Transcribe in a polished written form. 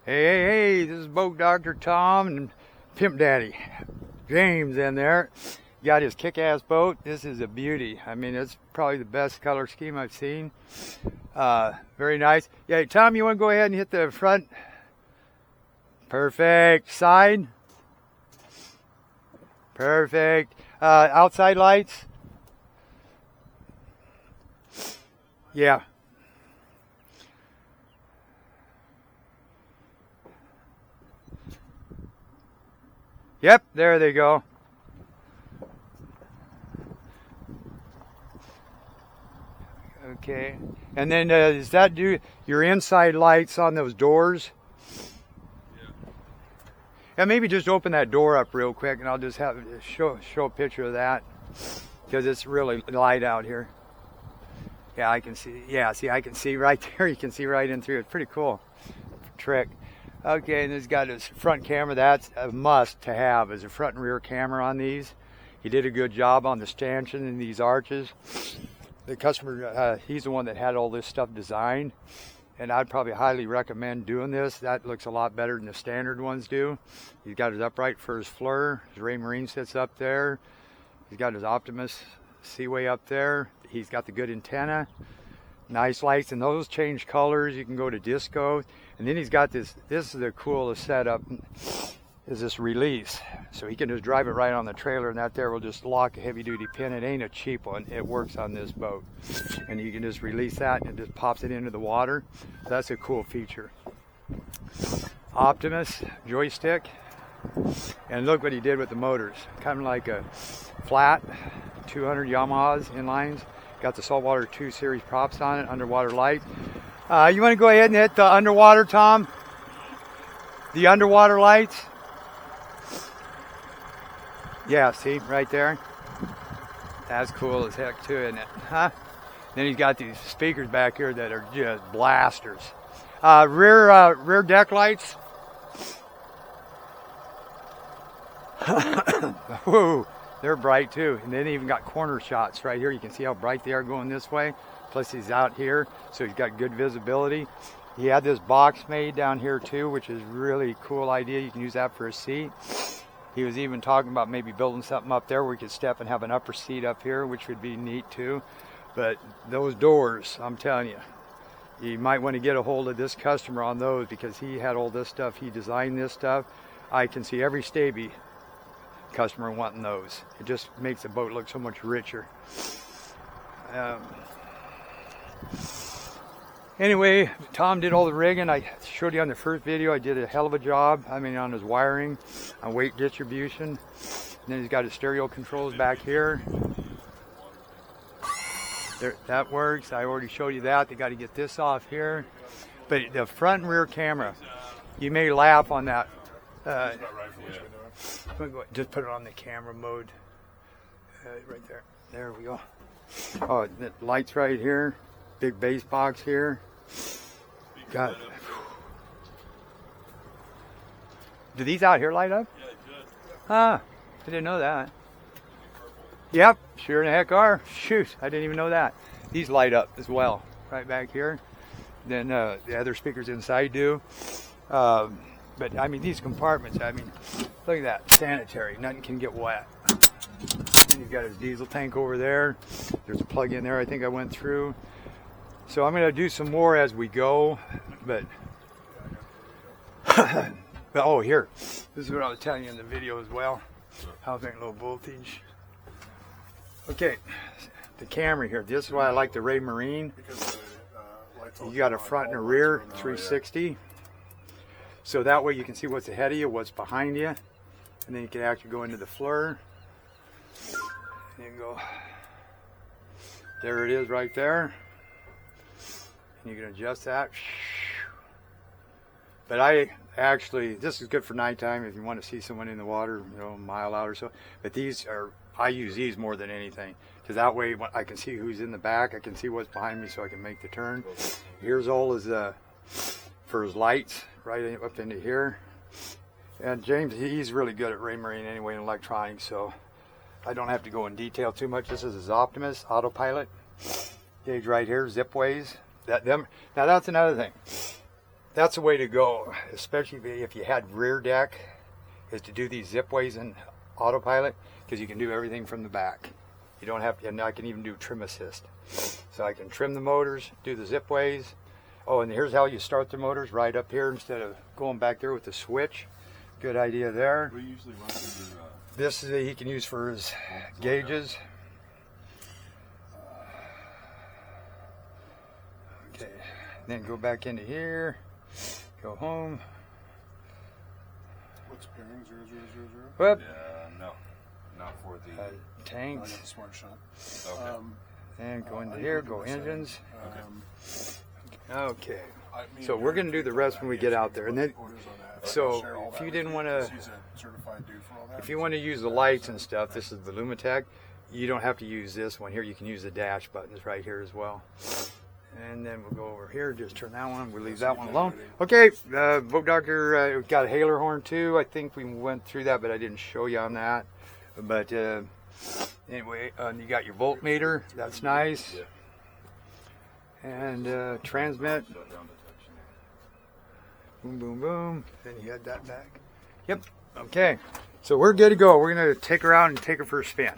Hey, this is Boat Dr. Tom and Pimp Daddy James in there. Got his kick-ass boat. This is a beauty. I mean, it's probably the best color scheme I've seen. Very nice. Yeah, Tom, you want to go ahead and hit the front? Perfect. Side? Perfect. Outside lights? Yeah. Yep, there they go. Okay, and then does that do your inside lights on those doors? Yeah. And maybe just open that door up real quick, and I'll just have show a picture of that because it's really light out here. Yeah, I can see. Yeah, see, I can see right there. You can see right in through. It's pretty cool trick. Okay, and it's got his front camera. That's a must to have, is a front and rear camera on these. He did a good job on the stanchion and these arches. The customer, he's the one that had all this stuff designed, and I'd probably highly recommend doing this. That looks a lot better than the standard ones do. He's got his upright for his fleur. His Ray Marine sits up there. He's got his Optimus Seaway up there. He's got the good antenna. Nice lights, and those change colors. You can go to disco. And then he's got this is the coolest setup, is this release. So he can just drive it right on the trailer, and that there will just lock a heavy duty pin. It ain't a cheap one. It works on this boat. And you can just release that and it just pops it into the water. That's a cool feature. Optimus joystick. And look what he did with the motors. Kind of like a flat 200 Yamahas inlines. Got the Saltwater 2 series props on it, underwater light. You want to go ahead and hit the underwater, Tom? The underwater lights? Yeah, see, right there? That's cool as heck too, isn't it? Huh? Then he's got these speakers back here that are just blasters. Rear deck lights. Whoa, they're bright too. And then even got corner shots right here. You can see how bright they are going this way. Plus he's out here, so he's got good visibility. He had this box made down here too, which is really cool idea. You can use that for a seat. He was even talking about maybe building something up there where we could step and have an upper seat up here, which would be neat too. But those doors, I'm telling you, you might want to get a hold of this customer on those, because he had all this stuff. He designed this stuff. I can see every Staby customer wanting those. It just makes the boat look so much richer. Anyway, Tom did all the rigging. I showed you on the first video. I did a hell of a job. I mean, on his wiring, on weight distribution. And then he's got his stereo controls back here. There, that works. I already showed you that. They got to get this off here. But the front and rear camera, you may laugh on that. Just put it on the camera mode. Right there. There we go. Oh, the lights right here. Big base box here. Got it. Do these out here light up? Yeah, they should. Ah, I didn't know that. Yep, sure in the heck are. Shoot, I didn't even know that. These light up as well, right back here. Then the other speakers inside do. But I mean, these compartments, I mean, look at that, sanitary, nothing can get wet. And you've got his diesel tank over there. There's a plug in there I think I went through. So I'm going to do some more as we go, but oh, here, this is what I was telling you in the video as well. How think low voltage. Okay, the camera here. This is why I like the Ray Marine. You got a front and a rear 360. So that way you can see what's ahead of you, what's behind you, and then you can actually go into the fleur. And you can go, there it is right there. And you can adjust that. But I actually, this is good for nighttime if you want to see someone in the water, you know, a mile out or so. But these are, I use these more than anything, because that way I can see who's in the back, I can see what's behind me so I can make the turn. Here's all his, for his lights, right up into here. And James, he's really good at Ray Marine anyway in electronics, so I don't have to go in detail too much. This is his Optimus autopilot gauge right here, zipways. Now that's another thing. that's the way to go, especially if you had rear deck, is to do these zipways in autopilot, because you can do everything from the back. You don't have to, and I can even do trim assist. So I can trim the motors, do the zipways. Oh, and here's how you start the motors, right up here instead of going back there with the switch. Good idea there. We usually run through this is he can use for his gauges. Okay, then go back into here, go home. What's pairing 0000? Whoop. Yeah, no, not for the tanks. Oh, smart shot. Okay. And go into here, go engines. Okay. Me So and we're Derek going to do the picked rest up when we that get answer out there. And then, orders on that. so Share all if that you with didn't want to, He's a certified dude for all that. if you want to use the lights and stuff, this is the Lumitech. You don't have to use this one here. You can use the dash buttons right here as well. And then we'll go over here, just turn that one. We'll leave that one alone. Okay, Boat Doctor, we've got a hailer horn too. I think we went through that, but I didn't show you on that. But anyway, you got your voltmeter. That's nice. And transmit. Boom, boom, boom. Then you had that back. Yep. Okay. So we're good to go. We're going to take her out and take her for a spin.